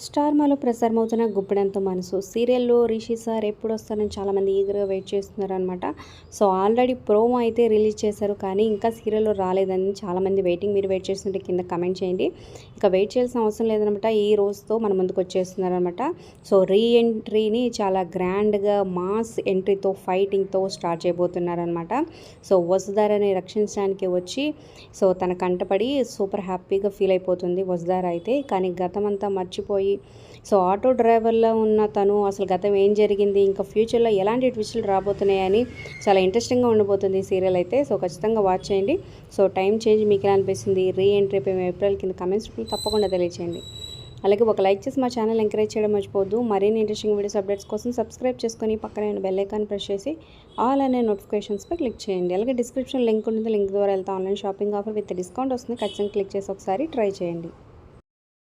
Star మాలో ప్రసారమవుతున్న గుప్పెడంత మనసు సీరియల్లో రిషి సార్ ఎప్పుడు వస్తారని చాలామంది ఈగర్గా వెయిట్ చేస్తున్నారనమాట. సో ఆల్రెడీ ప్రోమో అయితే రిలీజ్ చేశారు, కానీ ఇంకా సీరియల్లో రాలేదని చాలామంది వెయిటింగ్. మీరు వెయిట్ చేస్తుంటే కింద కమెంట్ చేయండి. ఇక వెయిట్ చేయాల్సిన అవసరం లేదనమాట, ఈ రోజుతో మన ముందుకు వచ్చేస్తున్నారనమాట. సో రీ ఎంట్రీని చాలా గ్రాండ్గా మాస్ ఎంట్రీతో ఫైటింగ్తో స్టార్ట్ చేయబోతున్నారనమాట. సో వసుధారని రక్షించడానికి వచ్చి సో తన కంటపడి సూపర్ హ్యాపీగా ఫీల్ అయిపోతుంది వసుధార అయితే. కానీ గతమంతా మర్చిపోయి సో ఆటో డ్రైవర్లో ఉన్న తను అసలు గతం ఏం జరిగింది, ఇంకా ఫ్యూచర్లో ఎలాంటి ట్విస్టులు రాబోతున్నాయని చాలా ఇంట్రెస్టింగ్గా ఉండబోతుంది ఈ సీరియల్ అయితే. సో ఖచ్చితంగా వాచ్ చేయండి. సో టైం చేంజ్ మీకు ఎలా అనిపిస్తుంది, రీ ఎంట్రీ ఏప్రిల్ కింద కమెంట్స్ తప్పకుండా తెలియచేయండి. అలాగే ఒక లైక్ చేసి మా ఛానల్ ఎంకరేజ్ చేయడం మర్చిపోద్దు. మరిన్ని ఇంట్రెస్టింగ్ వీడియోస్ అప్డేట్స్ కోసం సబ్స్క్రైబ్ చేసుకొని పక్కన బెల్ ఐకాన్ ప్రెస్ చేసి ఆల్ అనే నోటిఫికేషన్స్పై క్లిక్ చేయండి. అలాగే డిస్క్రిప్షన్ లింక్ ఉంటుంది, లింక్ ద్వారా వెళ్తే online shopping offer with discount వస్తుంది. ఖచ్చితంగా క్లిక్ చేసి ఒకసారి ట్రై చేయండి.